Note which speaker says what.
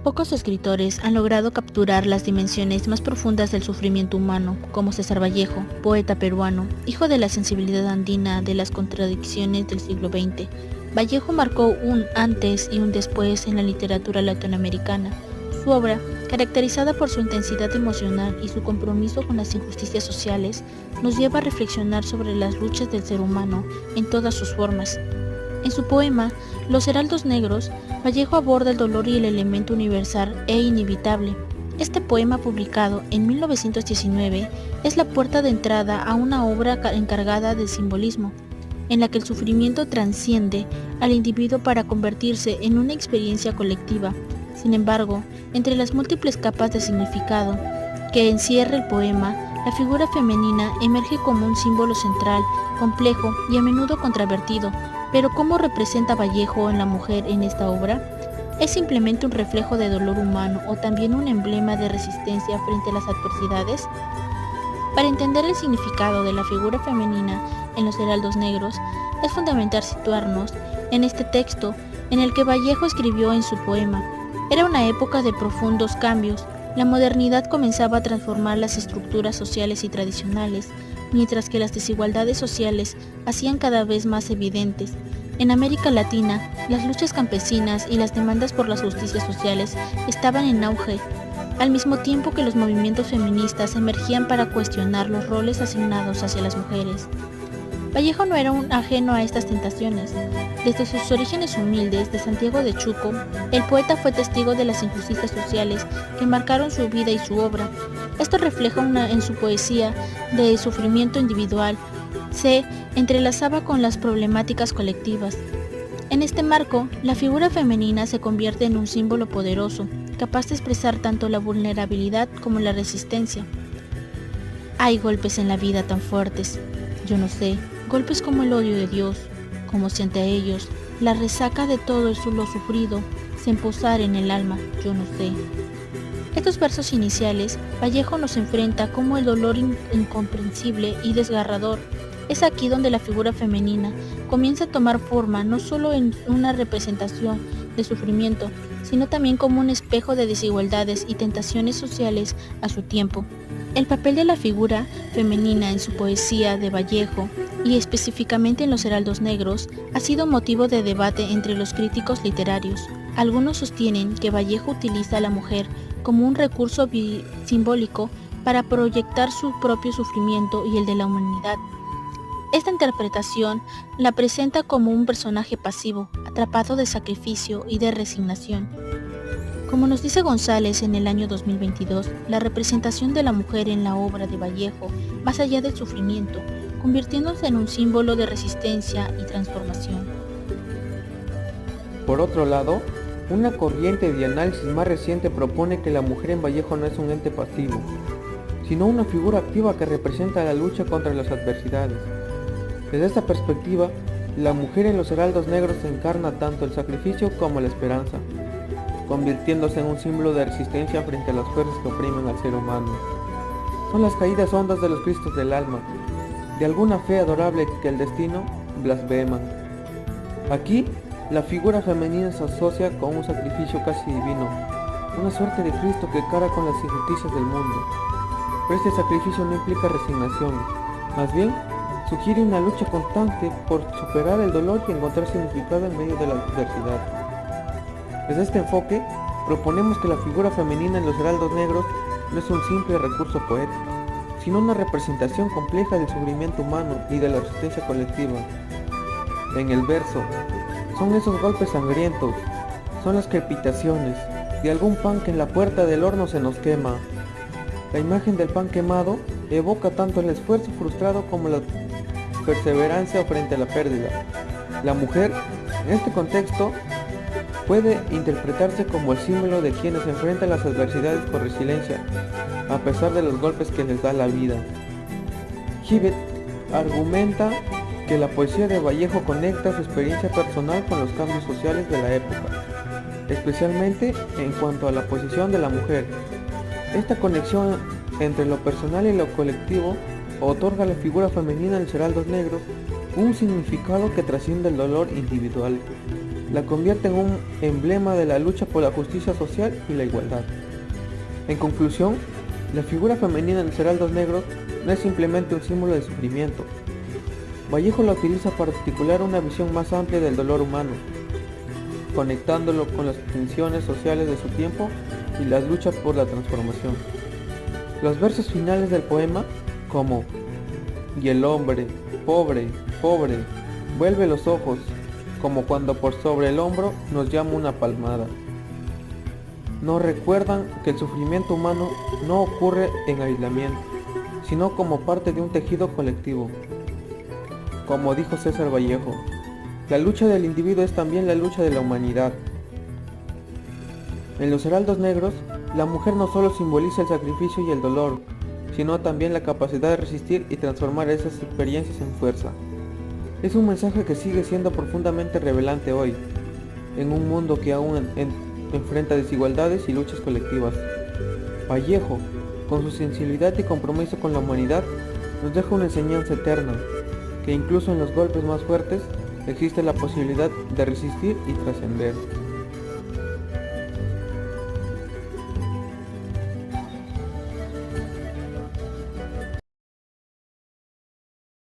Speaker 1: Pocos escritores han logrado capturar las dimensiones más profundas del sufrimiento humano, como César Vallejo, poeta peruano, hijo de la sensibilidad andina de las contradicciones del siglo XX. Vallejo marcó un antes y un después en la literatura latinoamericana. Su obra, caracterizada por su intensidad emocional y su compromiso con las injusticias sociales, nos lleva a reflexionar sobre las luchas del ser humano en todas sus formas. En su poema Los Heraldos Negros, Vallejo aborda el dolor y el elemento universal e inevitable. Este poema, publicado en 1919, es la puerta de entrada a una obra encargada de simbolismo, en la que el sufrimiento trasciende al individuo para convertirse en una experiencia colectiva. Sin embargo, entre las múltiples capas de significado que encierra el poema, la figura femenina emerge como un símbolo central, complejo y a menudo controvertido. Pero ¿cómo representa Vallejo en la mujer en esta obra? ¿Es simplemente un reflejo de dolor humano o también un emblema de resistencia frente a las adversidades? Para entender el significado de la figura femenina en Los Heraldos Negros, es fundamental situarnos en este texto en el que Vallejo escribió en su poema. Era una época de profundos cambios. La modernidad comenzaba a transformar las estructuras sociales y tradicionales, mientras que las desigualdades sociales hacían cada vez más evidentes. En América Latina, las luchas campesinas y las demandas por las justicias sociales estaban en auge, al mismo tiempo que los movimientos feministas emergían para cuestionar los roles asignados hacia las mujeres. Vallejo no era un ajeno a estas tentaciones. Desde sus orígenes humildes de Santiago de Chuco, el poeta fue testigo de las injusticias sociales que marcaron su vida y su obra. Esto refleja en su poesía de sufrimiento individual, se entrelazaba con las problemáticas colectivas. En este marco, la figura femenina se convierte en un símbolo poderoso, capaz de expresar tanto la vulnerabilidad como la resistencia. Hay golpes en la vida tan fuertes, yo no sé, golpes como el odio de Dios, como si ante ellos la resaca de todo lo sufrido se emposara en el alma, yo no sé. Estos versos iniciales, Vallejo nos enfrenta como el dolor incomprensible y desgarrador. Es aquí donde la figura femenina comienza a tomar forma no solo en una representación de sufrimiento, sino también como un espejo de desigualdades y tentaciones sociales a su tiempo. El papel de la figura femenina en su poesía de Vallejo, y específicamente en Los Heraldos Negros, ha sido motivo de debate entre los críticos literarios. Algunos sostienen que Vallejo utiliza a la mujer como un recurso simbólico para proyectar su propio sufrimiento y el de la humanidad. Esta interpretación la presenta como un personaje pasivo, atrapado de sacrificio y de resignación. Como nos dice González en el año 2022, la representación de la mujer en la obra de Vallejo, más allá del sufrimiento, convirtiéndose en un símbolo de resistencia y transformación.
Speaker 2: Por otro lado, una corriente de análisis más reciente propone que la mujer en Vallejo no es un ente pasivo, sino una figura activa que representa la lucha contra las adversidades. Desde esta perspectiva, la mujer en Los Heraldos Negros encarna tanto el sacrificio como la esperanza, convirtiéndose en un símbolo de resistencia frente a las fuerzas que oprimen al ser humano. Son las caídas hondas de los cristos del alma, de alguna fe adorable que el destino blasfeman. Aquí, la figura femenina se asocia con un sacrificio casi divino, una suerte de Cristo que cara con las injusticias del mundo. Pero este sacrificio no implica resignación, más bien sugiere una lucha constante por superar el dolor y encontrar significado en medio de la adversidad. Desde este enfoque, proponemos que la figura femenina en Los Heraldos Negros no es un simple recurso poético, sino una representación compleja del sufrimiento humano y de la resistencia colectiva. En el verso, son esos golpes sangrientos, son las crepitaciones de algún pan que en la puerta del horno se nos quema. La imagen del pan quemado evoca tanto el esfuerzo frustrado como la perseverancia frente a la pérdida. La mujer, en este contexto, puede interpretarse como el símbolo de quienes enfrentan las adversidades con resiliencia, a pesar de los golpes que les da la vida. Gibbet argumenta que la poesía de Vallejo conecta su experiencia personal con los cambios sociales de la época, especialmente en cuanto a la posición de la mujer. Esta conexión entre lo personal y lo colectivo otorga a la figura femenina en Los Heraldos Negros un significado que trasciende el dolor individual. la convierte en un emblema de la lucha por la justicia social y la igualdad. En conclusión, la figura femenina en los heraldos negros no es simplemente un símbolo de sufrimiento. Vallejo la utiliza para articular una visión más amplia del dolor humano, conectándolo con las tensiones sociales de su tiempo y las luchas por la transformación. Los versos finales del poema, como "Y el hombre, pobre, pobre, vuelve los ojos, como cuando por sobre el hombro nos llama una palmada", nos recuerdan que el sufrimiento humano no ocurre en aislamiento, sino como parte de un tejido colectivo. Como dijo César Vallejo, la lucha del individuo es también la lucha de la humanidad. En los heraldos negros, la mujer no solo simboliza el sacrificio y el dolor, sino también la capacidad de resistir y transformar esas experiencias en fuerza. Es un mensaje que sigue siendo profundamente revelante hoy, en un mundo que aún enfrenta desigualdades y luchas colectivas. Vallejo, con su sensibilidad y compromiso con la humanidad, nos deja una enseñanza eterna, que incluso en los golpes más fuertes existe la posibilidad de resistir y trascender.